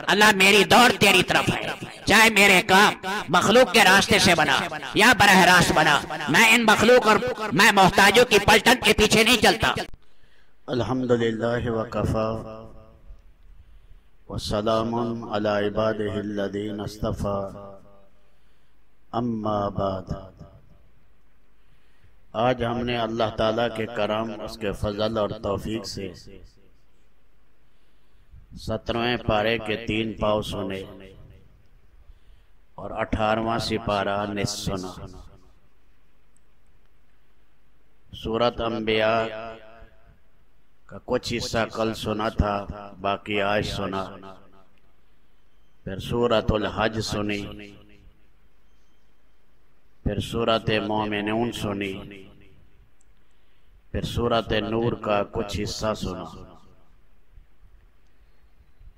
अल्लाह मेरी दौड़ तेरी तरफ है, चाहे मेरे काम मखलूक के रास्ते से बना या बरह रास्त बना, मैं इन मखलूक और मैं मोहताजों की पलटन के पीछे नहीं चलता। अल्हम्दुलिल्लाह वकफ़ा वस्सलामुन अला इबादिहिल्लज़ीना इस्तफ़ा, अम्मा बाद। आज हमने अल्लाह ताला के करम, उसके फजल और तौफीक से 17वें पारे के 3 पाव सुने और 18वां सिपारा निस सुना। सूरत अंबिया का कुछ हिस्सा कल सुना था, बाकी आज सुना। फिर सूरतुल हज सुनी, फिर सूरत मोमिनून सुनी, फिर सूरत नूर का कुछ हिस्सा सुना।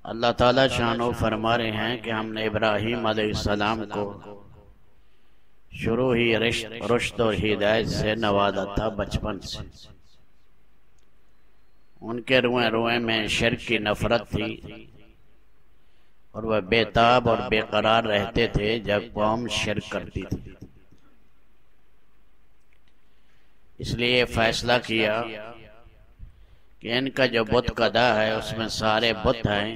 अल्लाह ताला शानो फरमा रहे हैं कि हमने इब्राहीम अलैहिस्सलाम को शुरू ही रुश्द और हिदायत से नवाजा था बचपन से। उनके रुए रुए में शिर्क की नफरत थी और वह बेताब और बेकरार रहते थे जब कौम शिर्क करती थी। इसलिए फैसला किया कि इनका जो बुत कदा है उसमें सारे बुत हैं,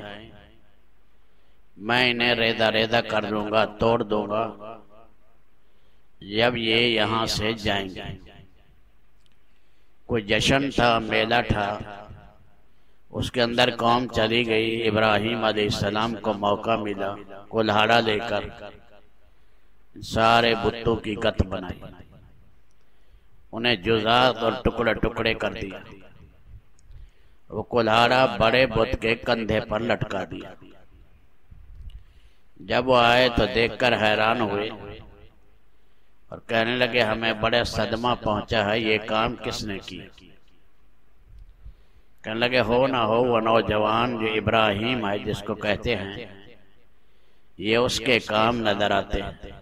मैं इन्हें रेदा रेदा कर दूंगा, तोड़ दूंगा जब ये यहाँ से जाएंगे। कोई जश्न था, मेला था, उसके अंदर कौम चली गई। इब्राहीम अलैहिस्सलाम को मौका मिला, कुल्हाड़ा लेकर सारे बुतों की गत बनाई, उन्हें जुज़ात और टुकड़े टुकड़े कर दिया। वो कुल्हाड़ा बड़े बुत के कंधे पर लटका दिया। जब वो आए तो देखकर हैरान हुए और कहने लगे, हमें बड़े सदमा पहुंचा है, ये काम किसने किया? कहने लगे, हो ना हो वो नौजवान जो इब्राहीम है जिसको कहते हैं, ये उसके काम नजर आते हैं।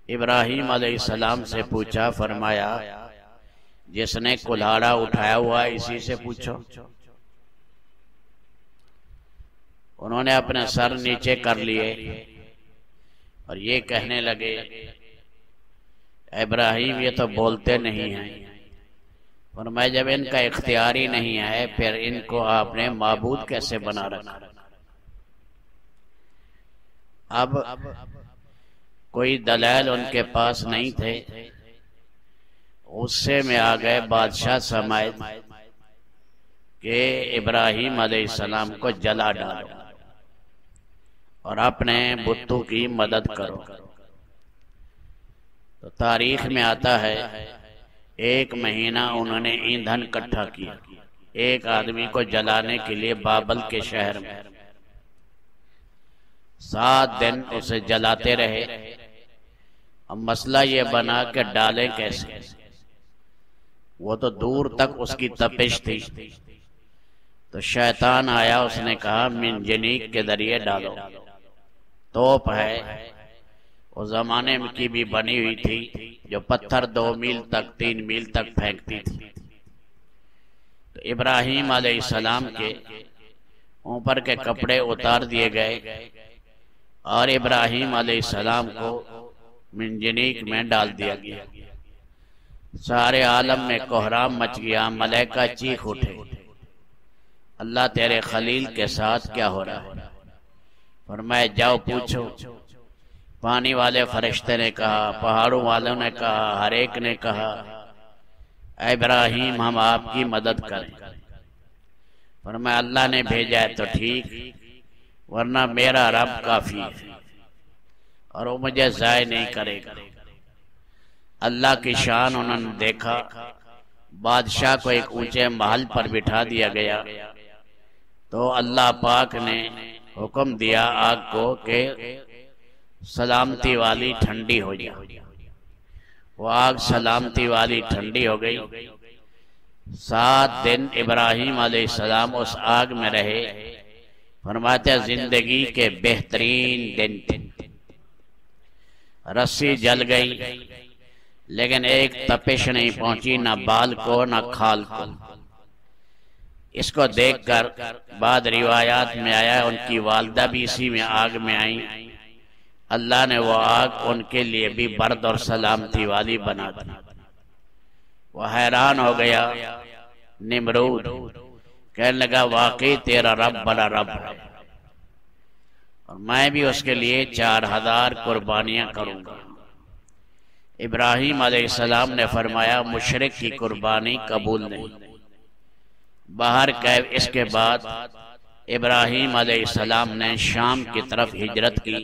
इब्राहीम अलैहिस्सलाम से पूछा, फरमाया जिसने कुल्हाड़ा उठाया हुआ इसी से पूछो। उन्होंने अपने सर नीचे कर लिए और ये कहने लगे, इब्राहीम ये तो बोलते नहीं हैं, और मैं जब इनका इख्तियार ही नहीं है फिर इनको आपने माबूद कैसे बना रखा? अब कोई दलाल उनके पास नहीं थे। उससे में आ गए बादशाह समायत के इब्राहीम अलैहिस्सलाम को जला डालो और अपने बुतों की मदद करो। तो तारीख में आता है 1 महीना उन्होंने ईंधन इकट्ठा किया एक आदमी को जलाने के लिए बाबल के शहर में। 7 दिन उसे जलाते रहे। अब मसला ये बना कि डालें कैसे? वो तो दूर तक उसकी तपिश थी। तो शैतान आया, उसने कहा मिनजनीक के जरिए डालो। तोप है, उस जमाने में की भी बनी हुई थी जो पत्थर 2 मील तक 3 मील तक फेंकती थी। तो इब्राहीम अलैहिस्सलाम के ऊपर के कपड़े उतार दिए गए और इब्राहीम अलैहिस्सलाम को मिनजनीक में डाल दिया गया। सारे आलम में कोहराम मच गया, मलाइका चीख उठे, अल्लाह तेरे खलील के साथ क्या हो रहा है? फरमाया जाओ पूछो। पानी वाले फरिश्ते ने कहा, पहाड़ों वालों ने कहा, हर एक ने कहा, इब्राहीम हम आपकी मदद करें। फरमाया अल्लाह ने भेजा है तो ठीक, वरना मेरा रब काफी है और वो मुझे ज़ाय नहीं करेगा। अल्लाह की शान उन्होंने देखा। बादशाह को एक ऊंचे महल पर बिठा दिया गया तो अल्लाह पाक ने हुक्म दिया आग को कि सलामती वाली ठंडी हो जाए। वो आग सलामती वाली ठंडी हो गई। 7 दिन इब्राहीम अलैहिस्सलाम उस आग में रहे। फरमाते जिंदगी के बेहतरीन दिन थे। रस्सी जल गई लेकिन एक तपिश नहीं पहुंची, ना बाल को ना खाल को। इसको देखकर बाद रिवायात में आया उनकी वालदा भी इसी में आग में आई। अल्लाह ने वो आग उनके लिए भी बर्द और सलामती वाली बना दी। वो हैरान हो गया। निमरूद कहने लगा वाकई तेरा रब बड़ा रब है और मैं भी उसके लिए 4000 कुर्बानियां करूंगा। इब्राहिम अलैहिस्सलाम ने फरमाया मुशरिक की कुर्बानी कबूल नहीं। बाहर कैब इसके बाद इब्राहिम अलैहिस्सलाम ने शाम की तरफ हिजरत की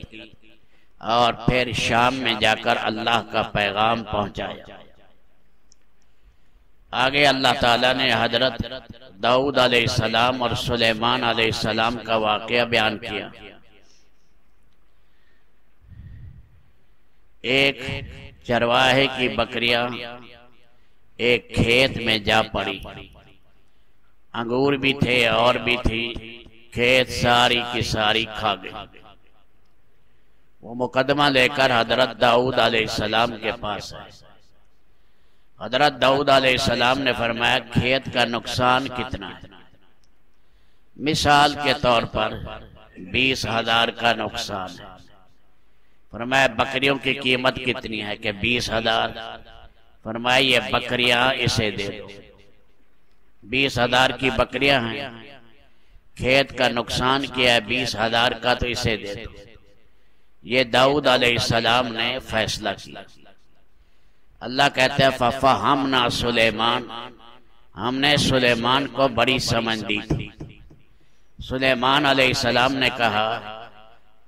और फिर शाम में जाकर अल्लाह का पैगाम पहुंचाया। आगे अल्लाह ताला ने हजरत दाऊद अलैहिस्सलाम और सुलेमान अलैहिस्सलाम का वाकया बयान किया। एक चरवाहे की बकरियां एक खेत में जा पड़ी। अंगूर भी थे और भी थी, खेत सारी की सारी खा गई। वो मुकदमा लेकर हजरत दाऊद अलैहिस्सलाम के पास आए। हजरत दाऊद अलैहिस्सलाम ने फरमाया खेत का नुकसान कितना है? मिसाल के तौर पर 20,000 का नुकसान है। फरमाया बकरियों की कीमत कितनी है? कि 20,000। फरमाया ये बकरियां इसे दे दो। 20,000 की बकरियां हैं, खेत का नुकसान किया है 20,000 का, तो इसे दे दो। ये दाऊद अलैहिस्सलाम ने फैसला किया। अल्लाह कहते हैं फफ़हमना सुलेमान, हमने सुलेमान को बड़ी समझ दी थी। सुलेमान अलैहिस्सलाम ने कहा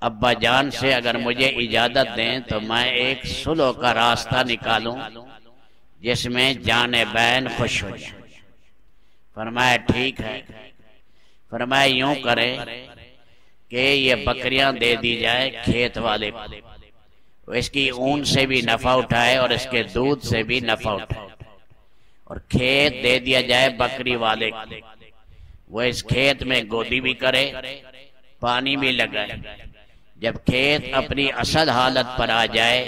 अब्बा जान से अगर मुझे इजाजत दें तो मैं एक सुलह का रास्ता निकालूं जिसमें जाने बैन खुश हो जाए। फरमाया ठीक है। फरमाया यूं करें कि ये बकरियां दे दी जाए खेत वाले को, वो इसकी ऊन से भी नफा उठाए और इसके दूध से भी नफा उठाए, और खेत दे दिया जाए बकरी वाले को, वो इस खेत में गोदी भी करे, पानी भी लगाए। जब खेत अपनी असल हालत पर आ जाए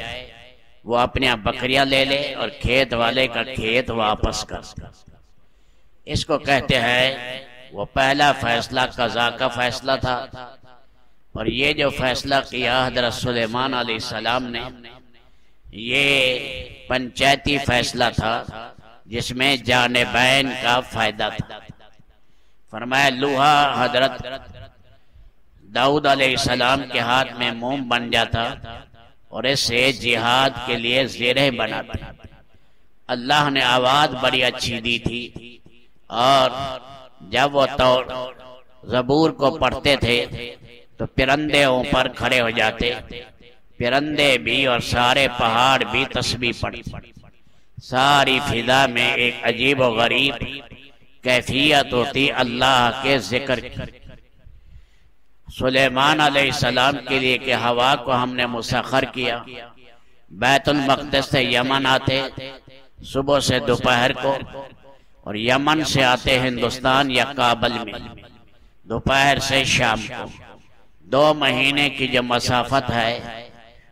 वो अपनी बकरियां ले ले और खेत वाले का खेत वापस कर। इसको कहते हैं वो पहला फैसला कज़ा का फैसला था। और ये जो फैसला किया हज़रत सुलेमान अलैहिस्सलाम ने, ये पंचायती फैसला था जिसमें जाने बैन का फायदा था। फरमाया लोहा हजरत दाऊद अलैहिस्सलाम के हाथ में मोम बन जाता और इसे जिहाद के लिए ज़ेरे बनाता। अल्लाह ने आवाज बड़ी अच्छी दी थी और जब वो ज़बूर को पढ़ते थे तो परिंदे ऊपर खड़े हो जाते, परिंदे भी और सारे पहाड़ भी तस्बीह पढ़ते। सारी फिजा में एक अजीब और गरीब कैफियत होती अल्लाह के जिक्र की। सुलेमान अलैहिस्सलाम के लिए कि हवा को हमने मुसख्खर किया, बैतुल मक़दिस से यमन आते सुबह से दोपहर को और यमन से आते हिंदुस्तान या काबल में दोपहर से शाम को। 2 महीने की जो मसाफत है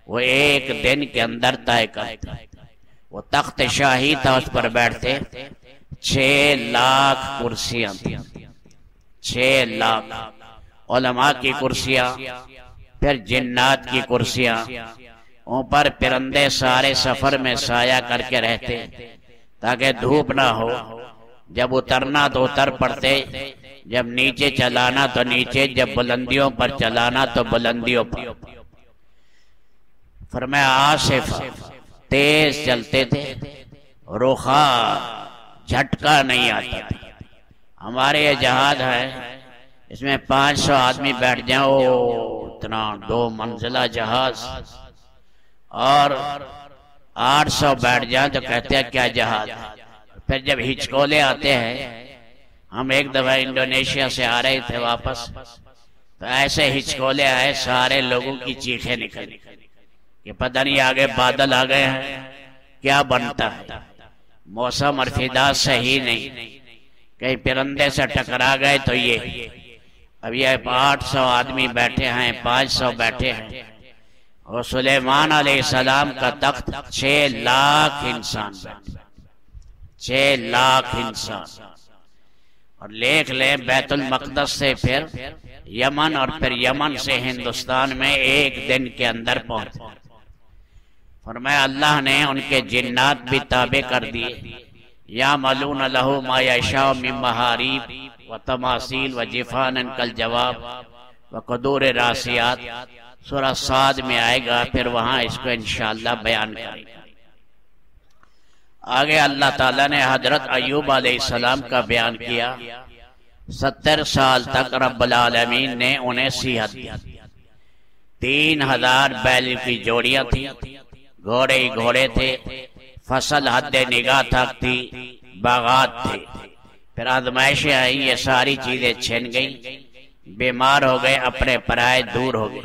वो एक दिन के अंदर तय करते। वो तख्त शाही था, उस पर बैठते 6 लाख कुर्सियां थी, 6 लाख उलमा की कुर्सियां, फिर जिन्नात की कुर्सियां। ऊपर परिंदे सारे सफर में साया करके रहते ताकि धूप ना हो। जब उतरना तो उतर पड़ते, जब नीचे चलाना तो नीचे, जब बुलंदियों पर चलाना तो बुलंदियों पर। फरमाया आसिफ तेज चलते थे, रुखा झटका नहीं आता था। हमारे ये जहाज है इसमें 500 आदमी बैठ जाओ, इतना 2 मंजिला जहाज, और 800 बैठ जाए तो कहते हैं क्या जहाज। फिर जब हिचकोले आते हैं, हम एक दफा इंडोनेशिया से आ रहे थे वापस, तो ऐसे हिचकोले आए, सारे लोगों की चीखें निकली कि पता नहीं आगे बादल आ गए हैं, क्या बनता है। मौसम और फिजा सही नहीं, कहीं परिंदे से टकरा गए तो ये। अब ये 800 आदमी बैठे हैं, 500 बैठे हैं, और सुलेमान अलैहिस्सलाम का तख्त 6 लाख इंसान बैठे, 6 लाख इंसान। और लेख ले बैतुल मक़दस से फिर यमन और फिर यमन से हिंदुस्तान में एक दिन के अंदर पहुंचे। फरमाया अल्लाह ने उनके जिन्नात भी ताबे कर दिए। या मलून लहू मा यशाउ मिन महारीब व तमासील व जिफानन कल जवाब व कदूर रासियात, सूरह साद में आएगा, फिर वहां इसको इंशाअल्लाह बयान करेंगे। आगे अल्लाह ताला ने हजरत अय्यूब अलैहिस्सलाम का बयान किया। 70 साल तक रब्बुल आलमीन ने उन्हें सेहत दी। 3000 बैल की जोड़ियां थी, घोड़े ही घोड़े थे, फसल हद निगाह तक थी, बागात थे। फिर आजमाइशें आई, ये सारी चीजें छिन गई, बीमार हो गए, अपने पराये दूर हो गए।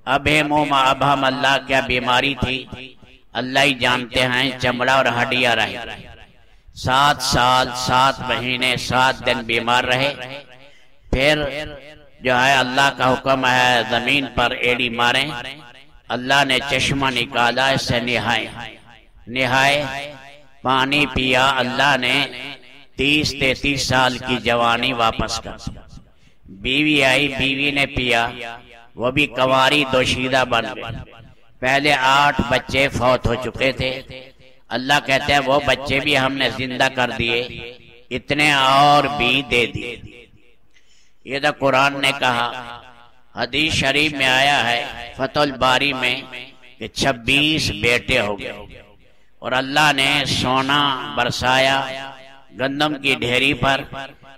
अब अबहम अल्लाह क्या बीमारी थी अल्लाह ही जानते हैं, चमड़ा और हड्डियां रही। 7 साल 7 महीने 7 दिन बीमार रहे। फिर जो है अल्लाह का हुक्म है जमीन पर एड़ी मारे। अल्लाह ने चश्मा निकाला, इससे निहाए, पानी पिया। अल्लाह ने 30-33 साल की जवानी वापस कर। बीवी आई, बीवी ने पिया, वो भी कंवारी दोशीदा बन गई। पहले 8 बच्चे फौत हो चुके थे। अल्लाह कहते हैं वो बच्चे भी हमने जिंदा कर दिए, इतने और भी दे दिए। ये तो कुरान ने कहा। हदीस शरीफ में आया है फतहुल बारी में कि 26 बेटे हो गए और अल्लाह ने सोना बरसाया गंदम की ढेरी पर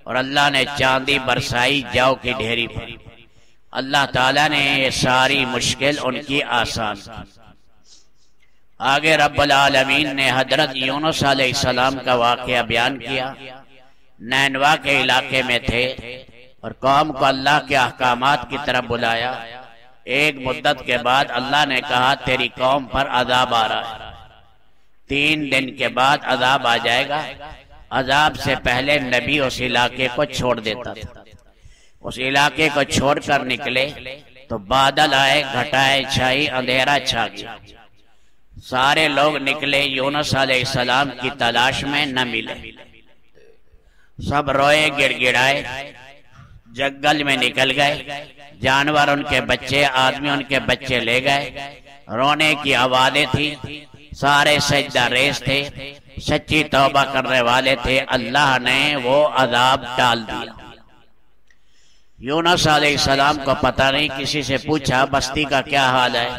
और अल्लाह ने चांदी बरसाई जौ की ढेरी पर। अल्लाह ताला ने ये सारी मुश्किल उनकी आसान की। आगे रब्बुल आलमीन ने हजरत यूनुस अलैहिस्सलाम का वाक़या बयान किया। नैनवा के इलाके में थे और कौम को अल्लाह के अहकामात की तरफ बुलाया। एक मुद्दत के बाद अल्लाह ने कहा तेरी कौम पर अजाब आ रहा है, 3 दिन के बाद अजाब आ जाएगा। अजाब से पहले नबी उस इलाके को छोड़ देता था। उस इलाके को छोड़कर निकले तो बादल आए, घटाए छाई, अंधेरा छा गया। सारे लोग निकले यूनुस अलैहिस्सलाम की तलाश में, न मिले। सब रोए, गिड़गिड़ाए, जंगल में निकल गए। जानवर उनके बच्चे, आदमी उनके बच्चे ले गए। रोने की आवाजें थी, सारे सजदा रेस थे, सच्ची तौबा करने वाले थे। अल्लाह ने वो अजाब डाल दिया। यूनुस अलैहिस्सलाम को पता नहीं, किसी से पूछा बस्ती का क्या हाल है।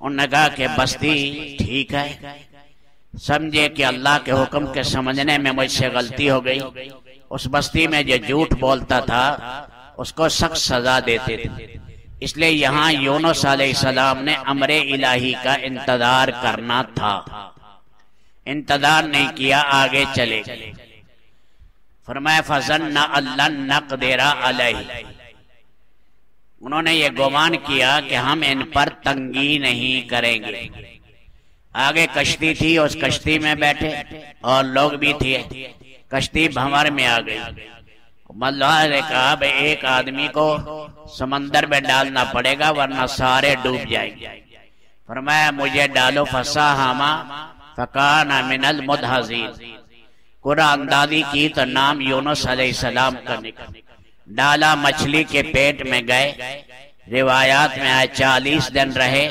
उन्होंने कहा कि बस्ती ठीक है। समझे कि अल्लाह के हुक्म के समझने में मुझसे गलती हो गई। उस बस्ती में जो झूठ बोलता था उसको सख्त सजा देते थे। इसलिए यहाँ यूनुस अलैहिस्सलाम ने अमरे इलाही का इंतजार करना था। इंतजार नहीं किया, आगे चले गए। फरमाया फज़न्ना अल्लन नक़दिर अलैहि, उन्होंने ये गुमान किया कि हम इन पर तंगी नहीं करेंगे। आगे कश्ती थी, उस कश्ती में बैठे और लोग भी थे। कश्ती भंवर में आ गई। मल्लाह ने कहा भाई एक आदमी को समंदर में डालना पड़ेगा वरना सारे डूब जाएंगे। फरमाया मुझे डालो। फसाहमा फकाना मिनल मुदहज़ीन, कुरान अंदाजी की तो नाम यूनुस अलैहिस्सलाम का निकला। डाला, मछली के पेट में गए। रिवायात में आए 40 दिन रहे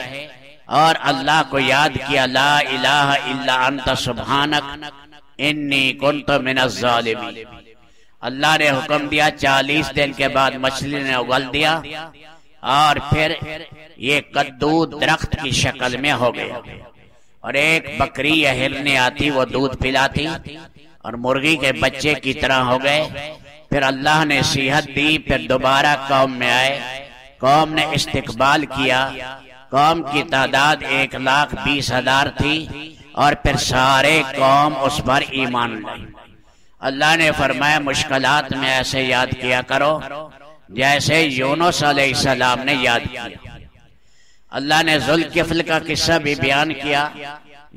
और अल्लाह को याद किया। ला इलाहा इल्ला अंत सुब्हानक इन्नी कुन्तु मिनज़ ज़ालिमीन। अल्लाह ने हुक्म दिया। 40 दिन के बाद मछली ने उगल दिया और फिर ये कद्दू दरख्त की शक्ल में हो गया और एक बकरी या हिरनी आती, वो दूध पिलाती और मुर्गी के बच्चे की तरह हो गए। फिर अल्लाह ने सेहत दी। फिर दोबारा कौम में आए। कौम ने इस्तिकबाल किया। कौम की तादाद 1,20,000 थी और फिर सारे कौम उस पर ईमान लाई। अल्लाह ने फरमाया मुश्किलात में ऐसे याद किया करो जैसे यूनुस अलैहिस्सलाम ने याद किया। अल्लाह ने जुल्किफ्ल का किस्सा भी बयान किया।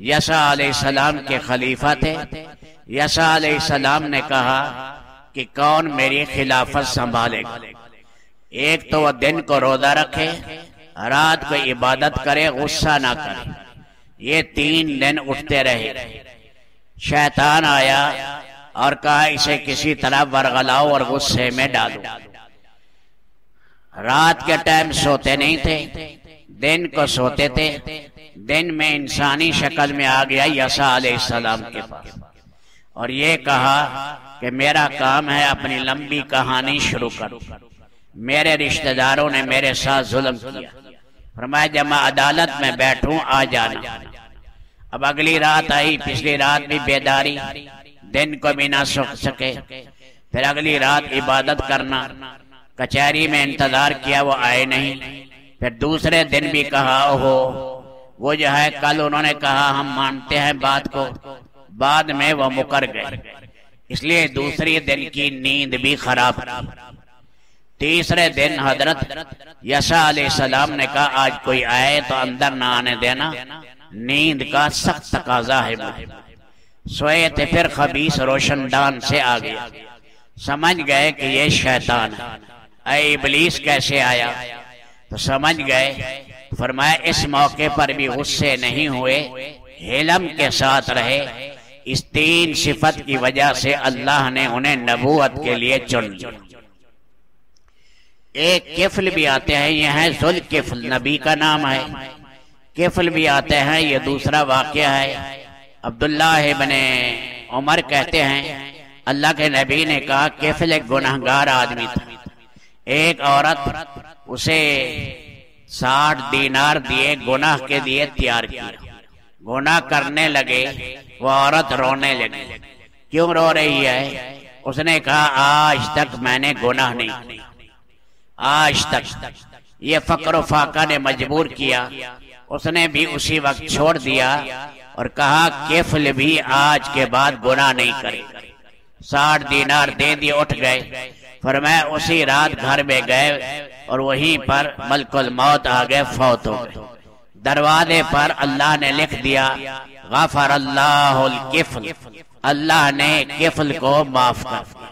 यसा अलैहिस्सलाम के खलीफा थे। यसा अलैहिस्सलाम ने कहा कि कौन मेरी खिलाफत संभालेगा। एक तो वह दिन को रोजा रखे, रात को इबादत करे, गुस्सा ना करे। ये 3 दिन उठते रहे। शैतान आया, और कहा इसे किसी तरह वरगलाओ और गुस्से में डालो। रात के टाइम सोते नहीं थे, दिन को सोते थे। दिन में इंसानी शक्ल में आ गया यसा अलैहिस्सलाम के पास और ये कहा कि मेरा काम है अपनी लंबी कहानी शुरू करूं। मेरे रिश्तेदारों ने मेरे साथ जुल्म किया, फरमाया जब मैं अदालत में बैठूं आ जाना। अब अगली रात आई, पिछली रात भी बेदारी, दिन को भी ना सो सके। फिर अगली रात इबादत करना, कचहरी में इंतजार किया, वो आए नहीं। फिर दूसरे दिन भी कहा ओहो वो जो है कल उन्होंने कहा हम मानते हैं बात को, बाद में वो मुकर गए, इसलिए दूसरी दिन की नींद भी खराब थी। तीसरे दिन हजरत यसा अलैहिस्सलाम ने कहा आज कोई आए तो अंदर ना आने देना, नींद का सख्त तकाजा है। सोए थे, फिर खबीस रोशनदान से आ गया, समझ गए कि ये शैतान है। ऐ इब्लीस कैसे आया तो समझ गए। फरमाया इस मौके पर भी गुस्से नहीं हुए, हिलम के साथ रहे। इस तीन सिफत की वजह से अल्लाह ने उन्हें नबूवत के लिए चुन लिया। एक किफल भी आते हैं, यह है जुल्किफल, नबी का नाम है। किफल भी आते हैं, ये दूसरा वाकया है। अब्दुल्लाह इब्ने उमर कहते हैं अल्लाह के नबी ने कहा किफल एक गुनहगार आदमी था। एक औरत उसे 60 दीनार दिए, गुनाह के लिए तैयार किया। गुनाह करने लगे, वो औरत रोने लगी। क्यों रो रही है? उसने कहा आज तक मैंने गुनाह नहीं किया, आज तक। ये फक्र फाका ने मजबूर किया, उसने भी उसी वक्त छोड़ दिया और कहा किफल भी आज के बाद गुनाह नहीं करेगा। 60 दीनार दे दिए, उठ गए। फरमाया उसी रात घर में गए और वहीं पर मलकुल मौत आ गए, फौत हो गए। दरवाजे पर अल्लाह ने लिख दिया गफर अल्लाहुल किफल, अल्लाह ने किफल को माफ कर दिया।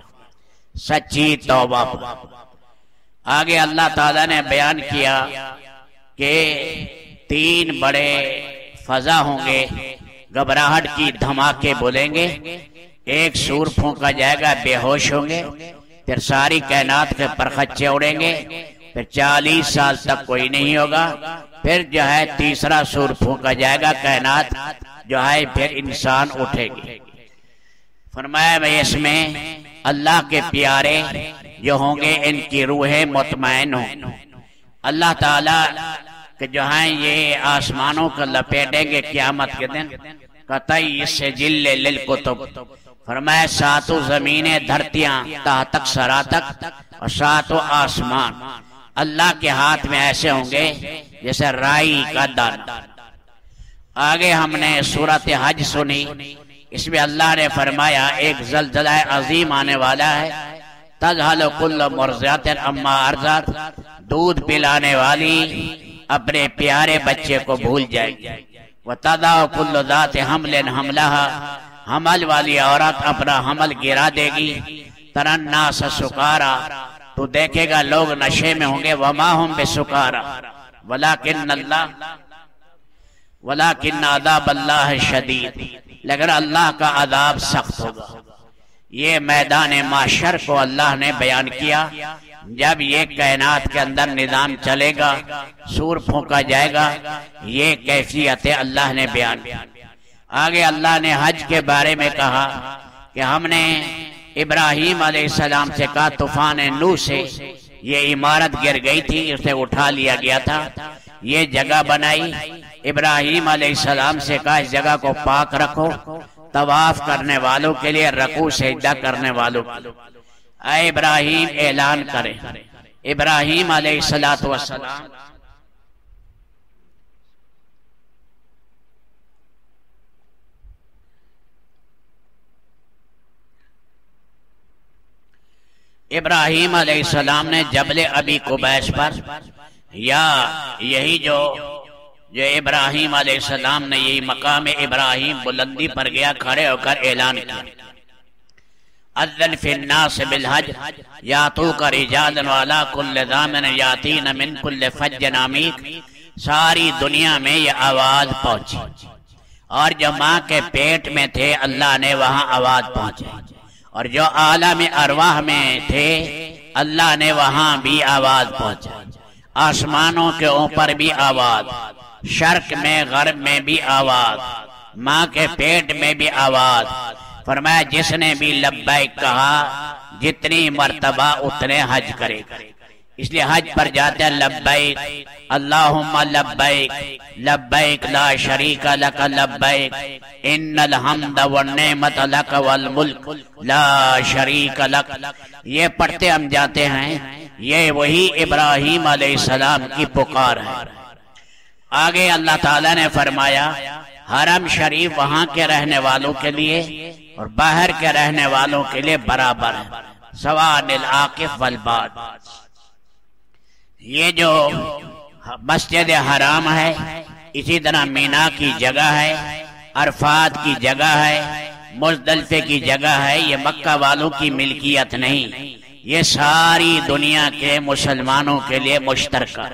सच्ची तौबा। आगे अल्लाह ताला ने बयान किया कि 3 बड़े फजा होंगे, घबराहट की धमाके बोलेंगे, एक सूर फूंका जाएगा, बेहोश होंगे, फिर सारी कायनात के परखच्चे उड़ेंगे, फिर 40 साल तक कोई नहीं होगा, फिर जो है तीसरा सूर फूंका जाएगा, कायनात जो है फिर इंसान उठेगी। फरमाया भाई इसमें अल्लाह के प्यारे जो होंगे इनकी रूहें मुतमईन हों। अल्लाह ताला के जो है ये आसमानों को लपेटेंगे क़यामत के दिन, कतई इससे जिल्ले लिल कुतुब। फरमाया 7 जमीनें धरतियां ता तक सरा तक और 7 आसमान अल्लाह के हाथ में ऐसे होंगे जैसे राई का दाना। आगे हमने सूरत हज सुनी, इसमें अल्लाह ने फरमाया एक ज़ल्ज़ला अजीम आने वाला है। तज़हलु कुल्लु मुर्ज़िअतिन अम्मा अर्ज़अत, दूध पिलाने वाली अपने प्यारे बच्चे को भूल जाएगी। व तज़अ कुल्लु ज़ाति हमलिन हमलहा, हमल वाली औरत अपना हमल गिरा देगी। तरन्नास सुकारा, तो देखेगा लोग नशे में होंगे। वमा हुम बिसुकारा वलाकिन अज़ाब अल्लाह शदीद, लेकिन अल्लाह का अज़ाब सख्त होगा। ये मैदान माशर को अल्लाह ने बयान किया। जब ये कायनात के अंदर निजाम चलेगा, सूर फूंका जाएगा, ये कैफियत अल्लाह ने बयान की। आगे अल्लाह ने हज के बारे में कहा कि हमने इब्राहीम अलैहिस्सलाम से कहा तूफान नूह से ये इमारत गिर गई थी, उसे उठा लिया गया था, ये जगह बनाई। इब्राहीम अलैहिस्सलाम से कहा इस जगह को पाक रखो, तवाफ करने वालों के लिए, रकू सजदा करने वालों के लिए। ऐ इब्राहीम ऐलान करें। इब्राहीम अलैहिस्सलातु वस्सलाम इब्राहीम अलैहिस्सलाम ने जबले अबी कुबैस पर, या यही जो इब्राहीम अलैहिस्सलाम ने यही मकाम इब्राहीम बुलंदी पर गया, खड़े होकर ऐलान किया अज़्ज़न फिन्नास बिलहज यातूका रिजालन वाला कुल्ल ज़ामिन यातीन मिन कुल्ल फज्जन अमीक। सारी दुनिया में ये आवाज पहुंची और जो माँ के पेट में थे अल्लाह ने वहां आवाज पहुंचाई। और जो आलम अरवाह में थे अल्लाह ने वहां भी आवाज पहुंचा, आसमानों के ऊपर भी आवाज, शर्क में गर्ब में भी आवाज, माँ के पेट में भी आवाज। फरमाया जिसने भी लब्बैक कहा जितनी मर्तबा उतने हज करे। इसलिए हज पर जाते हैं लब्बैक अल्लाहुम्मा लब्बैक लब्बैक ला शरीका लक लब्बैक इन्नल हम्द वन नेमत लक वल मुल्क ला शरीका लक। ये पढ़ते हम जाते हैं, ये वही इब्राहिम अलैहिस्सलाम की पुकार है। आगे अल्लाह ताला ने फरमाया हरम शरीफ वहां के रहने वालों के लिए और बाहर के रहने वालों के लिए बराबर है, सवानिल आकिफ वल बाद। ये जो मस्जिद हराम है इसी तरह मीना की जगह है, अरफात की जगह है, मुज़दलिफे की जगह है। ये मक्का वालों की मिल्कियत नहीं, ये सारी दुनिया के मुसलमानों के लिए मुश्तरका।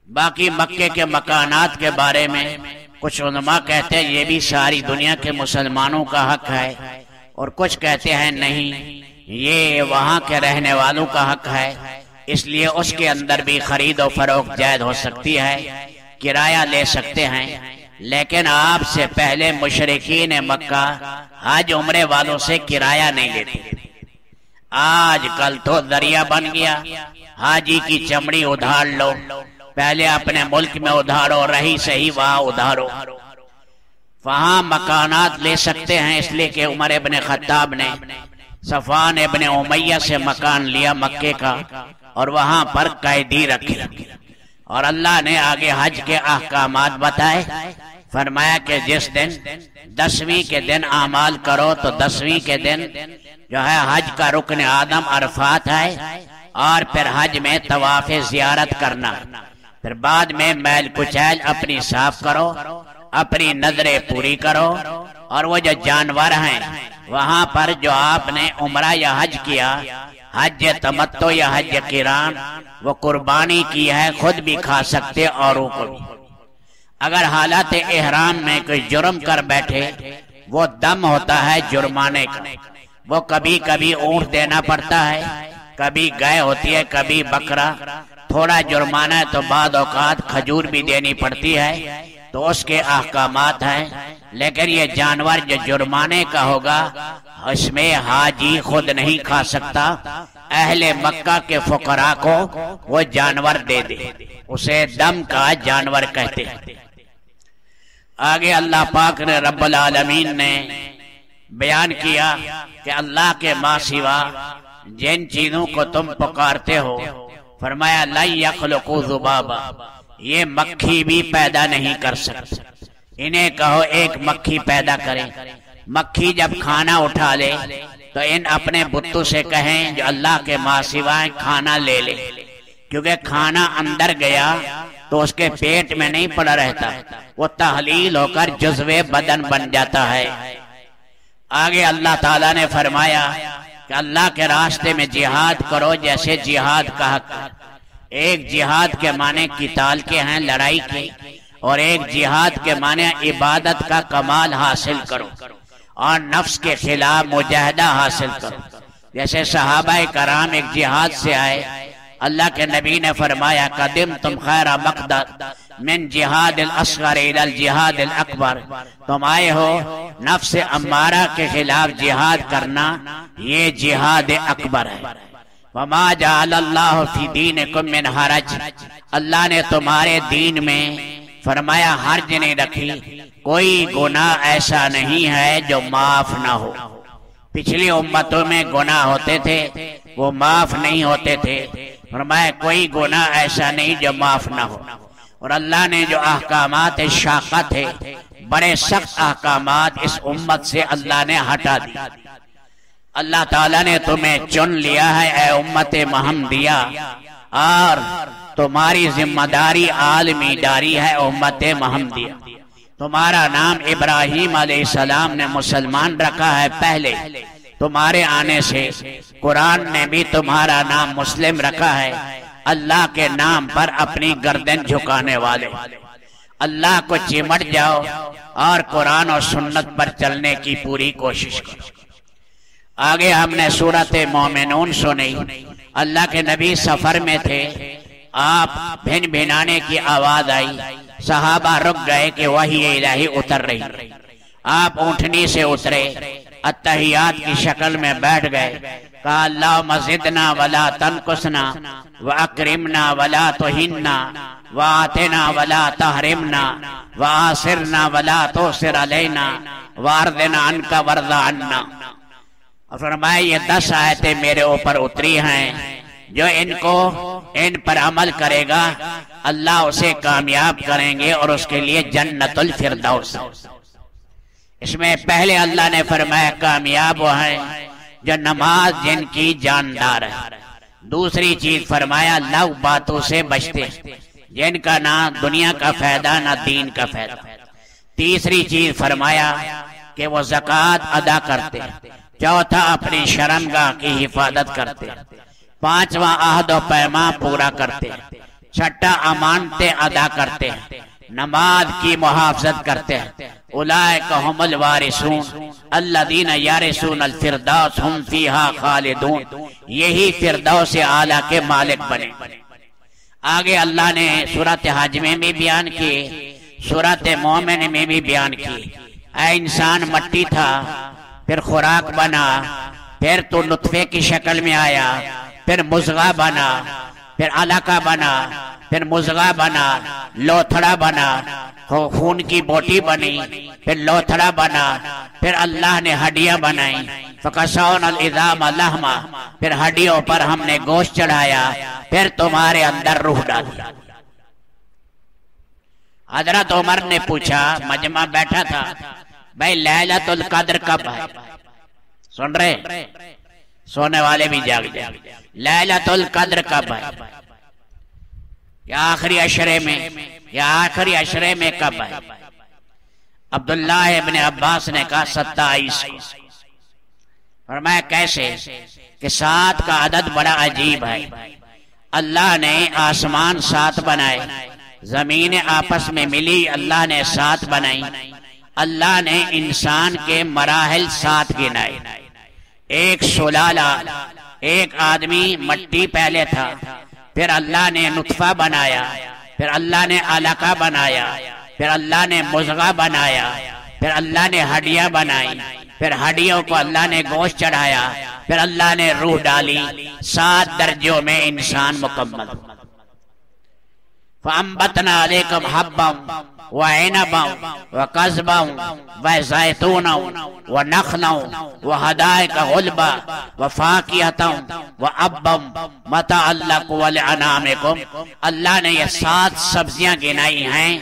बाकी मक्के के मकानात के बारे में कुछ उलमा कहते हैं ये भी सारी दुनिया के मुसलमानों का हक है, और कुछ कहते हैं नहीं ये वहां के रहने वालों का हक है, इसलिए उसके अंदर भी खरीद और फरोख्त जायज हो सकती है, किराया ले सकते हैं। लेकिन आपसे पहले मुशरिकीन मक्का हज उम्रे वालों से किराया नहीं लेते। आजकल तो दरिया बन गया, हाजी की चमड़ी उधार लो, पहले अपने मुल्क में उधारो, रही सही वहां उधारो। वहां मकानात ले सकते हैं, इसलिए कि उमर इब्ने खत्ताब ने सफान इब्ने उमैया से मकान लिया मक्के का और वहां पर कैदी रखे। और अल्लाह ने आगे हज के अहकामात बताए, फरमाया कि जिस दिन 10वीं के दिन आमाल करो तो 10वीं के दिन जो है हज का रुकन आदम अरफात है, और फिर हज में तवाफ़े ज़ियारत करना, फिर बाद में मैल कुचैल अपनी साफ करो, अपनी नजरें पूरी करो। और वो जो जानवर हैं वहां पर जो आपने उम्रा या हज किया, हज तमत्तो या हज किरान, वो कुर्बानी की है, खुद भी खा सकते औरों को भी। अगर हालात एहराम में कोई जुर्म कर बैठे, वो दम होता है जुर्माने का, वो कभी कभी ऊंट देना पड़ता है, कभी गाय होती है, कभी बकरा। थोड़ा जुर्माना है तो बाद औकात खजूर भी देनी पड़ती है, तो उसके अहकामात हैं। लेकिन ये जानवर जो जुर्माने का होगा उसमें हाजी खुद नहीं खा सकता, अहले मक्का के फुकरा को वो जानवर दे दे, उसे दम का जानवर कहते हैं। आगे अल्लाह पाक ने रब्बुल आलमीन ने बयान किया कि अल्लाह के मां सिवा जिन चीजों को तुम पुकारते हो, फरमाया ला यखलुकु ज़ुबाबा, ये मक्खी भी पैदा नहीं कर सकती। इन्हें कहो एक मक्खी पैदा करें। मक्खी जब खाना उठा ले तो इन अपने बुत्तों से कहें जो अल्लाह के मां सिवाय खाना ले ले, क्योंकि खाना अंदर गया तो उसके पेट में नहीं पड़ा रहता, वो तहलील होकर जुज़्वे बदन बन जाता है। आगे अल्लाह ताला ने फरमाया कि अल्लाह के रास्ते में जिहाद करो, जैसे जिहाद का हक। एक जिहाद के माने किताल के हैं, लड़ाई के, और एक जिहाद के माने इबादत का कमाल हासिल करो और नफ्स के खिलाफ मुजाहिदा हासिल करो। जैसे सहाबाए कराम एक जिहाद से आए, अल्लाह के नबी ने फरमाया कदिम तुम खैरा मक़दद मिन जिहादिल अस्ग़र इलल जिहादिल अकबर, तुम आए हो नफ्स अम्मारा के खिलाफ जिहाद करना, ये जिहाद अकबर है। वमा जअलल्लाहु फी दीनिकुम मिन हरज, अल्लाह ने तुम्हारे दीन में फरमाया हर्ज नहीं रखी, कोई गुनाह ऐसा नहीं है जो माफ ना हो। पिछली उम्मतों में गुनाह होते थे, वो माफ नहीं होते थे, फरमाया कोई गुनाह ऐसा नहीं जो माफ ना हो। और अल्लाह ने जो अहकामात शाक़ा थे, बड़े सख्त अहकामात इस उम्मत से अल्लाह ने हटा दी। अल्लाह ताला ने तुम्हें चुन लिया है ए उम्मत महमदिया, और तुम्हारी जिम्मेदारी आलमी दारी है उम्मत महमदिया। तुम्हारा नाम इब्राहिम अलैहिस्सलाम ने मुसलमान रखा है पहले तुम्हारे आने से, कुरान ने भी तुम्हारा नाम मुस्लिम रखा है, अल्लाह के नाम पर अपनी गर्दन झुकाने वाले। अल्लाह को चिमट जाओ और कुरान और सुन्नत पर चलने की पूरी कोशिश करो। आगे हमने सूरत मोमिनून सुनी। अल्लाह के नबी सफर में थे, आप भिन भिनाने की आवाज आई, सहाबा रुक गए कि वही इलाही उतर रही। आप ऊँटनी से उतरे, अत्तहियात की शक्ल में बैठ गए, कहा अल्लाह मज़िदना वला तनकुसना व अकरिमना वला तुहिन्ना व आतिना वला तहरिमना व आसिरना वला तुसिर अलैना वारदिना अनका वर्दा अन्ना। और फरमाया ये 10 आयतें मेरे ऊपर उतरी हैं, जो इन पर अमल करेगा अल्लाह उसे कामयाब करेंगे और उसके लिए जन्नतुल फिरदौस। इसमें पहले अल्लाह ने फरमाया कामयाब वो हैं जो नमाज जिनकी जानदार है। दूसरी चीज फरमाया लव बातों से बचते, जिनका ना दुनिया का फायदा ना दीन का फायदा। तीसरी चीज फरमाया कि वो ज़कात अदा करते। चौथा अपनी शर्मगाह की हिफाजत करते। पांचवा आहद व पैमा पूरा करते। छठा अमानतें अदा करते हैं, नमाज की मुहाफ़ज़त करते हैं। उलाइका हुमुल वारिसून अल्लज़ीना यरिसूनल फिरदौस हुम फ़ीहा खालिदून। यही फिरदौस आला के मालिक बने। आगे अल्लाह ने सूरत हज में भी बयान की, सूरत मोमिन में भी बयान की। ऐ इंसान मट्टी था, फिर खुराक बना, फिर तो नुत्फे की शक्ल में आया, फिर मुज़गा बना, फिर अलका बना, फिर मुज़गा बना, लोथड़ा बना, खून की बोटी बनी, फिर लोथड़ा बना, फिर अल्लाह ने हड्डियां बनाई। फ़कसौनल इज़ाम लहमा, फिर हड्डियों पर हमने गोश्त चढ़ाया, फिर तुम्हारे अंदर रूह डाली। हज़रत उमर ने पूछा, मजमा बैठा था, भाई लैलतुल कद्र कब है? सुन रहे? सोने वाले भी जाग जाए। लैलतुल कद्र कब है? या आखिरी अशरे में, या आखिरी अशरे में कब है? अब्दुल्लाह इब्न अब्बास ने कहा 27 को। फरमाया कैसे? कि 7 का अदद बड़ा अजीब है। अल्लाह ने आसमान 7 बनाए, जमीन आपस में मिली, अल्लाह ने 7 बनाई। अल्लाह ने इंसान के मराहिल 7 गिनाए। एक सुलाला, एक आदमी मट्टी पहले था, फिर अल्लाह ने नुत्फा बनाया, फिर अल्लाह ने अलका बनाया, फिर अल्लाह ने मुज़गा बनाया, फिर अल्लाह ने हड्डियां बनाई, फिर हड्डियों को अल्लाह ने गोश्त चढ़ाया, फिर अल्लाह ने रूह डाली। 7 दर्जों में इंसान मुकम्मल। फ़अंबतना अलैकुम हब्बम व इनबम व कज़बम व ज़ैतूनम व नख़लम व हदाइक़ गुल्बा व फ़ाकिहतम व अब्बम मताअल लकुम व लिअनामिकुम। अल्लाह ने ये 7 सब्जियां गिनाई हैं।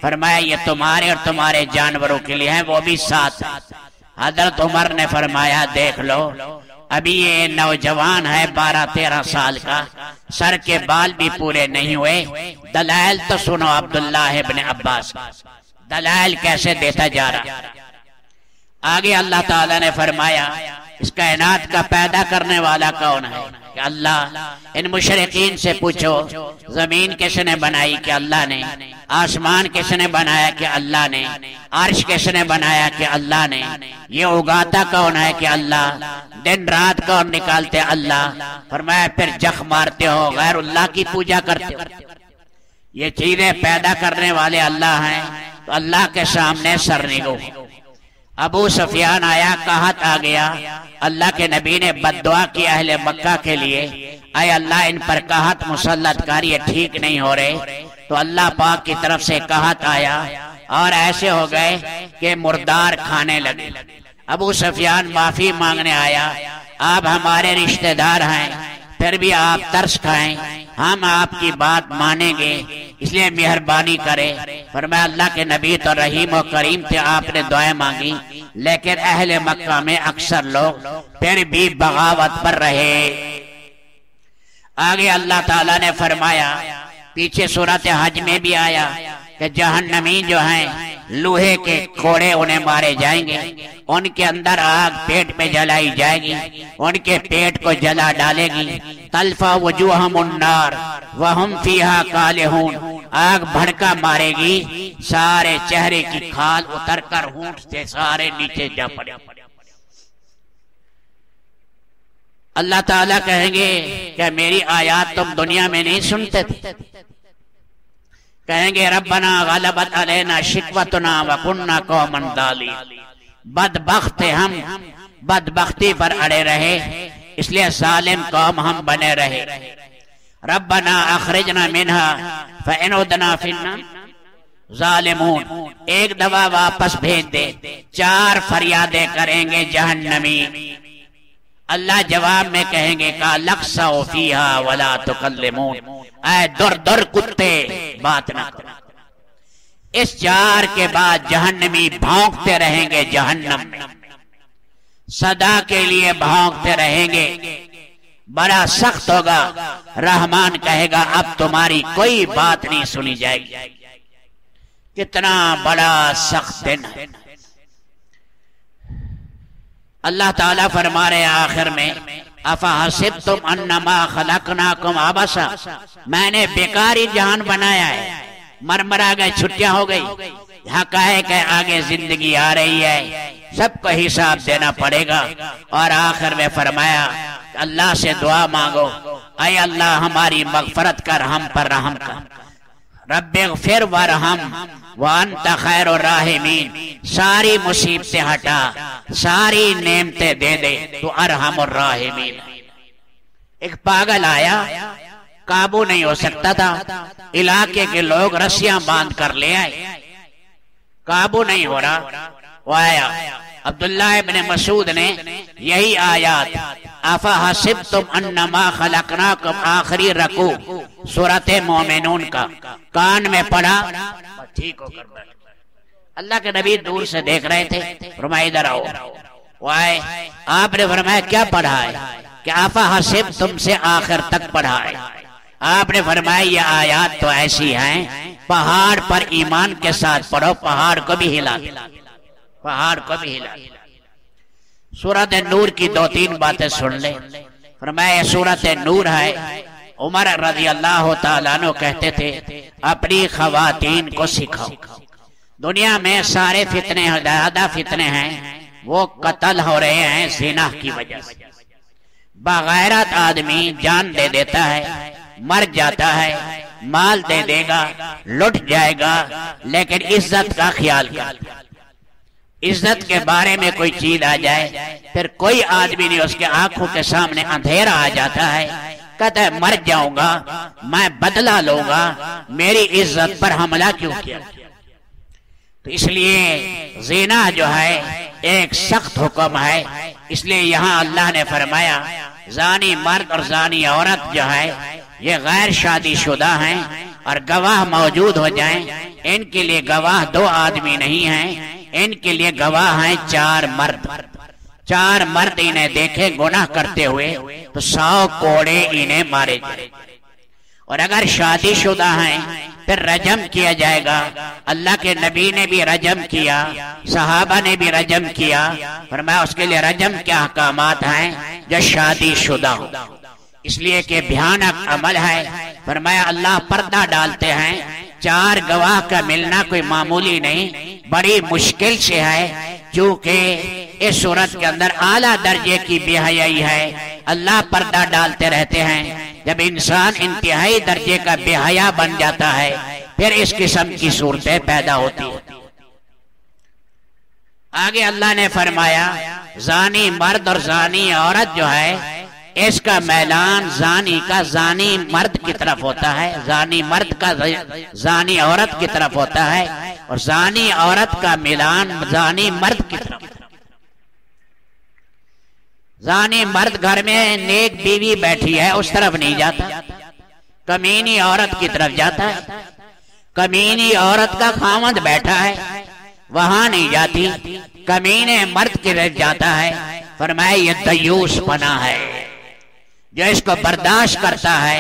फरमाया ये तुम्हारे और तुम्हारे जानवरों के लिए हैं, वो भी 7। हज़रत उमर ने फरमाया देख लो, अभी ये नौजवान है 12-13 साल का, सर के बाल भी पूरे नहीं हुए। दलाइल तो सुनो अब्दुल्लाह इब्न अब्बास, दलाइल कैसे देता जा रहा। आगे अल्लाह ताला ने फरमाया इस कायनात का पैदा करने वाला कौन है? कि अल्लाह। इन मुशरिकीन से पूछो जमीन किसने बनाई? कि अल्लाह ने। आसमान किसने बनाया? कि अल्लाह ने। अर्श किसने बनाया? कि अल्लाह ने। ये उगाता कौन है? कि अल्लाह। दिन रात कौन निकालते? अल्लाह। फरमाया फिर जख मारते हो, गैरुल्लाह की पूजा करते हो। ये चीजें पैदा करने वाले अल्लाह हैं, तो अल्लाह के सामने सरनिगो। अबू सुफियान आया, कहत आ गया, अल्लाह के नबी ने बद्दुआ की अहले मक्का के लिए, अय अल्लाह इन पर कहत मुसल्लत कर, ये ठीक नहीं हो रहे। तो अल्लाह पाक की तरफ से कहत आया और ऐसे हो गए कि मुर्दार खाने लगे। अबू सुफियान माफी मांगने आया, आप हमारे रिश्तेदार हैं, फिर भी आप तरस खाएं, हम आपकी बात मानेंगे, इसलिए मेहरबानी करें। फरमाया अल्लाह के नबी तो रहीम और करीम थे, आपने दुआएं मांगी, लेकिन अहले मक्का में अक्सर लोग फिर भी बगावत पर रहे। आगे अल्लाह ताला ने फरमाया, पीछे सूरत हज में भी आया कि जहन्नमी जो हैं लोहे के कोड़े उन्हें मारे जाएंगे, उनके अंदर आग पेट में जलाई जाएगी, उनके पेट को जला डालेगी। तल्फा वजूहहुमुन नार वहुम फीहा कालिहून, आग भड़का मारेगी, सारे चेहरे की खाल उतर कर होंठ से सारे नीचे जा पड़े। अल्लाह ताला कहेंगे क्या मेरी आयत तुम दुनिया में नहीं सुनते थे? कहेंगे रब्बना गलबत अलैना शिकवतुना व कुन्ना कौमन जालिमीन, बदबख्त हम बदबख्ती पर अड़े रहे इसलिए जालिम कौम हम बने रहे। रब्बना अखरिजना मिन्हा फइन उदना फिन्नार जालिमून, एक दफा वापस भेज दे, 4 फरियादें करेंगे जहन्नमी। अल्लाह जवाब में कहेंगे का लक्सा फीहा वला तुकल्लिमून, ऐ दुर दुर कुत्ते बात ना करो। इस 4 के बाद जहन्नमी भौंकते रहेंगे जहन्नम में, सदा के लिए भौंकते रहेंगे। बड़ा सख्त होगा, रहमान कहेगा अब तुम्हारी कोई बात नहीं सुनी जाएगी। कितना बड़ा सख्त दिन है। अल्लाह ताला फरमा रहे आखिर में अफहसिबतुम अन्नमा खलकनाकुम आबसा, मैंने बेकारी जहान बनाया है, मरमरा गए, छुट्टियां हो गई, यहाँ कहे कि आगे जिंदगी आ रही है, सबको हिसाब देना पड़ेगा। और आखिर में फरमाया अल्लाह से दुआ मांगो, अय अल्लाह हमारी मगफरत कर, हम पर रहम कर, रब्बिग़फिर वरहम व अंत खैरुर राहिमीन, सारी मुसीबतें हटा, सारी नेमतें दे दे, तो अरहमुर राहिमीन। एक पागल आया, काबू नहीं हो सकता था, इलाके के लोग रस्सियां बांध कर ले आए, काबू नहीं हो रहा, वो आया। अब्दुल्लाह इब्न मसूद ने यही आयत अफहसिबतुम अन्नमा खलकनाकुम, आखिरी रकू सूरत मोमिनून का कान में पड़ा, ठीक होकर बैठ। अल्लाह के नबी दूर से देख रहे थे, फरमाया इधर आओ, वो आए। आपने फरमाया क्या पढ़ा है? कि अफहसिब तुमसे आखिर तक पढ़ा है। आपने फरमाया ये आयत तो ऐसी हैं, पहाड़ पर ईमान के साथ पढ़ो, पहाड़ को भी हिला, पहाड़ को भी हिला। सूरत नूर की 2-3 बातें सुन ले। फरमाया सूरत नूर है। उमर रज़ी अल्लाह ताला अन्हु कहते थे अपनी खवातीन को सिखाओ, दुनिया में सारे फितने, ज्यादा फितने हैं वो कत्ल हो रहे हैं जिना की वजह से। बगैरत आदमी जान दे देता है, मर जाता है, माल दे देगा, लुट जाएगा, लेकिन इज्जत का ख्याल कर, इज्जत के बारे में कोई चीज आ जाए फिर कोई आदमी नहीं, उसके आंखों के सामने अंधेरा आ जाता है, कहता है मर जाऊंगा, मैं बदला लूंगा, मेरी इज्जत पर हमला क्यों किया। तो इसलिए ज़िना जो है एक सख्त हुक्म है। इसलिए यहाँ अल्लाह ने फरमाया जानी मर्द और जानी औरत जो है ये गैर शादीशुदा हैं और गवाह मौजूद हो जाएं, इनके लिए गवाह 2 आदमी नहीं हैं, इनके लिए गवाह हैं 4 मर्द। 4 मर्द इन्हें देखे गुनाह करते हुए तो 100 कोड़े इन्हें मारे जाए। और अगर शादीशुदा हैं फिर रजम किया जाएगा। अल्लाह के नबी ने भी रजम किया, सहाबा ने भी रजम किया। फरमाया उसके लिए रजम के अहकामात हैं जो शादीशुदा हो, इसलिए कि भयानक अमल है। फरमाया अल्लाह पर्दा डालते हैं, 4 गवाह का मिलना कोई मामूली नहीं, बड़ी मुश्किल से है, क्योंकि इस सूरत के अंदर आला दर्जे की बेहयाई है। अल्लाह पर्दा डालते रहते हैं। जब इंसान इंतहाई दर्जे का बेहया बन जाता है फिर इस किस्म की सूरतें पैदा होती है। आगे अल्लाह ने फरमाया जानी मर्द और जानी औरत जो है इसका मैलान जानी का जानी मर्द की तरफ होता है, जानी मर्द का जानी औरत की तरफ होता है, और जानी औरत का मिलान जानी मर्द की तरफ। जानी मर्द घर में नेक बीवी बैठी है उस तरफ नहीं जाता, कमीनी औरत की तरफ जाता है। कमीनी औरत का खामद बैठा है वहां नहीं जाती, कमीने मर्द की तरफ जाता है। फरमाया ये दयूस पना है जो इसको बर्दाश्त करता है,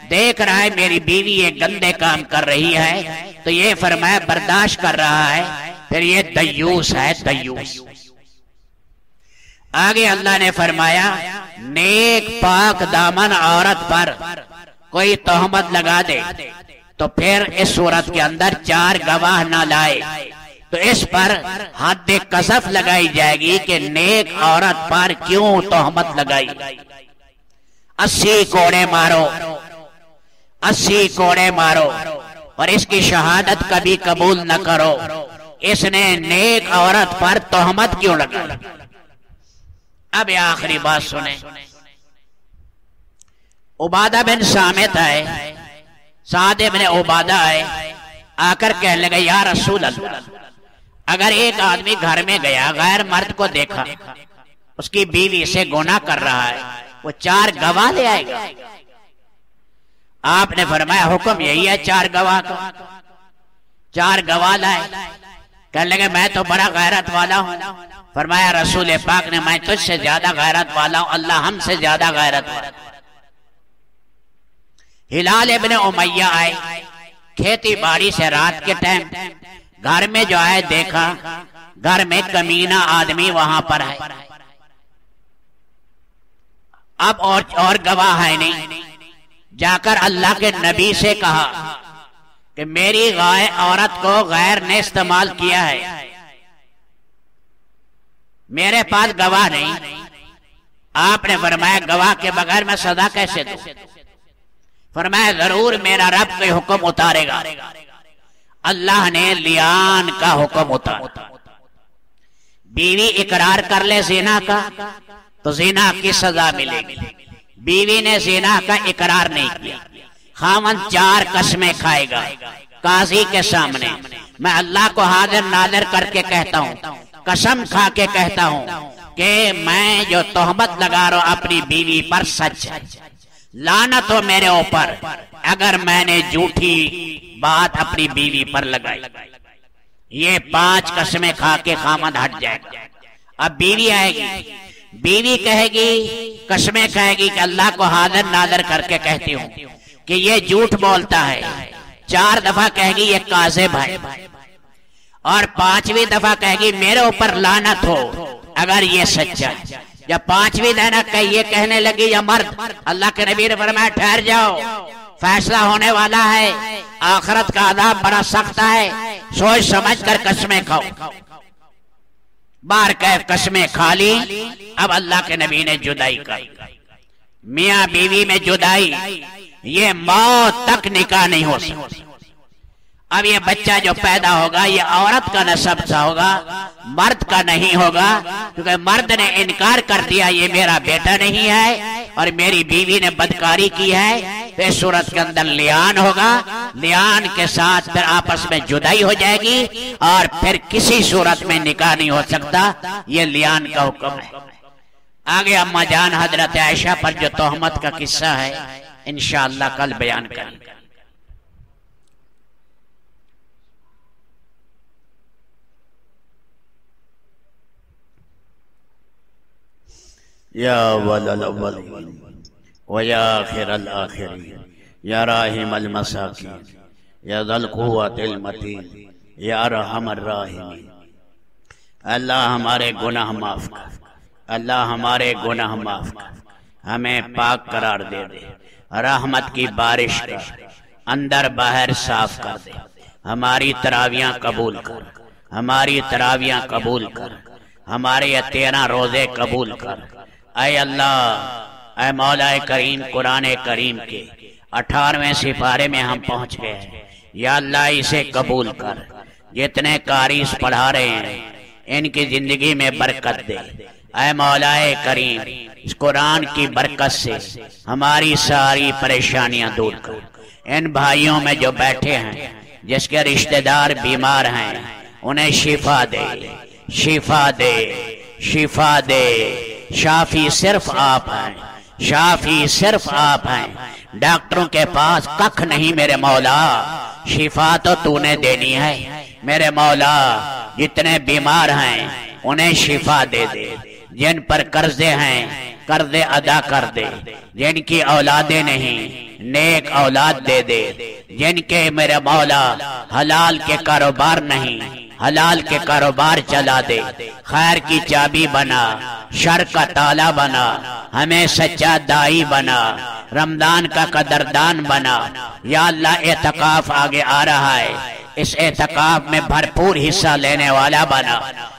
देख रहा है मेरी बीवी ये गंदे काम कर रही है तो ये फरमाया बर्दाश्त कर रहा है, फिर ये दयूस है, दयूस। आगे अल्लाह ने फरमाया नेक पाक दामन औरत पर कोई तोहमत लगा दे तो फिर इस सूरत के अंदर 4 गवाह ना लाए तो इस पर हद कसफ लगाई जाएगी कि नेक औरत पर क्यों तोहमत लगाई। 80 कोड़े मारो, 80 कोड़े मारो और इसकी शहादत कभी कबूल न करो। इसने नेक औरत पर तोहमत क्यों लगाई? अब ये आखिरी बात सुने। उबादा बिन सामित आए, साद इब्न उबादा आए, आकर कहने लगे या रसूल अल्लाह, अगर एक आदमी घर में गया, गैर मर्द को देखा, उसकी बीवी से गुनाह कर रहा है, वो 4 गवाह ले आएगा। आपने फरमाया हुक्म यही है 4 गवाह का। 4 गवाह लाए। कहने लगे मैं तो बड़ा गैरत वाला हूं। फरमाया रसूल पाक ने मैं तुझसे ज्यादा गैरत वाला हूं, अल्लाह हमसे ज्यादा गैरत वाला। हिलाल इब्न उमैया आए, खेती बाड़ी से रात के टाइम घर में जो है देखा, घर में कमीना आदमी वहां पर है। अब और गवाह है नहीं। जाकर अल्लाह के नबी से कहा कि मेरी गाय औरत को गैर ने इस्तेमाल किया है, मेरे पास गवाह नहीं। आपने फरमाया गवाह के बगैर मैं सजा कैसे दूं? फरमाया जरूर मेरा रब कोई हुक्म उतारेगा। अल्लाह ने लियान का हुक्म उतारा। बीवी इकरार कर ले ज़िना का तो ज़िना की सजा मिलेगी। बीवी ने ज़िना का इकरार नहीं किया, खामन 4 कसमें खाएगा काजी के सामने। मैं अल्लाह को हाजिर नाजिर करके कहता हूँ, कसम खा के कहता हूँ कि मैं जो तोहमत लगा रहा हूं अपनी बीवी पर सच है। लानत हो मेरे ऊपर अगर मैंने झूठी बात अपनी बीवी पर लगाई। ये 5 कसमें खा के खामद हट जाएगा। अब बीवी आएगी, बीवी कहेगी, कसमें कहेगी कि अल्लाह को हाजिर नाजिर करके कहती हूँ कि ये झूठ बोलता है। 4 दफा कहेगी ये काज़िब है और 5वीं दफा कहेगी मेरे ऊपर लानत हो अगर ये सच्चा है। जब 5वीं दिन ये कहने लगी या मर्द, अल्लाह के नबी ने फरमाया ठहर जाओ, फैसला होने वाला है, आखिरत का अज़ाब बड़ा सख्त है, सोच समझ कर कसमें खाओ। बार कह कसमें खा ली। अब अल्लाह के नबी ने जुदाई कर, मियाँ बीवी में जुदाई, ये मौत तक निकाह नहीं हो सकती। अब ये बच्चा जो पैदा होगा ये औरत का नसब सा होगा, मर्द का नहीं होगा, क्योंकि मर्द ने इनकार कर दिया ये मेरा बेटा नहीं है और मेरी बीवी ने बदकारी की है। तो इस सूरत के अंदर लियान होगा, लियान के साथ फिर आपस में जुदाई हो जाएगी और फिर किसी सूरत में निकाह नहीं हो सकता। ये लियान का हुक्म है। आगे अम्मा जान हजरत आयशा पर जो तोहमत का किस्सा है इंशाअल्लाह कल बयान करेंगे। या वलल अव्वलीन व या आखिरल आखिरीन या राहिमल मसाकीन या ज़ल क़ुव्वतिल मतीन या अरहमर राहिमीन। अल्लाह हमारे गुनाह माफ कर, अल्लाह हमारे गुनाह माफ कर, हमें पाक करार दे दे, रहमत की बारिश कर, अंदर बाहर साफ कर दे, हमारी तरावियां कबूल कर, हमारी तरावियां कबूल कर, हमारे 13 रोजे कबूल कर। ऐ अल्लाह, ऐ मौलाए करीम, कुरान करीम के 18वें सिपारे में हम पहुंच गए हैं। या अल्लाह इसे कबूल कर। जितने कारीस पढ़ा रहे हैं इनकी जिंदगी में बरकत दे। ऐ मौलाए करीम, इस कुरान की बरकत से हमारी सारी परेशानियां दूर कर। इन भाइयों में जो बैठे हैं जिसके रिश्तेदार बीमार हैं उन्हें शिफा दे, शिफा दे, शिफा दे। शाफी सिर्फ आप हैं, शाफी सिर्फ आप हैं। डॉक्टरों के पास कख नहीं मेरे मौला, शिफा तो तूने देनी है मेरे मौला। जितने बीमार हैं उन्हें शिफा दे दे। जिन पर कर्जे हैं कर्जे अदा कर दे। जिनकी औलादे नहीं नेक औलाद दे दे। जिनके मेरे मौला हलाल के कारोबार नहीं हलाल के कारोबार चला दे। खैर की चाबी बना, शर का ताला बना, हमें सच्चा दाई बना, रमजान का कदरदान बना। या अल्लाह एतकाफ आगे आ रहा है, इस एतकाफ में भरपूर हिस्सा लेने वाला बना।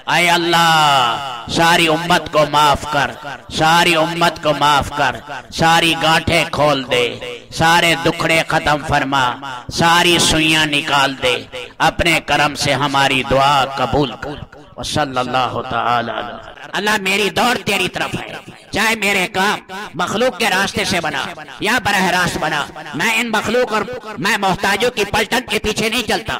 आए अल्लाह सारी उम्मत को माफ कर, सारी उम्मत को माफ कर, सारी गांठें खोल दे, सारे दुखड़े खत्म फरमा, सारी सुइयां निकाल दे, अपने करम से हमारी दुआ कबूल कर। वसल्लल्लाहु तआला। अल्लाह मेरी दौड़ तेरी तरफ है, चाहे मेरे काम मखलूक के रास्ते से बना या बरह रास्त बना, मैं इन मखलूक और मैं मोहताजों की पलटन के पीछे नहीं चलता।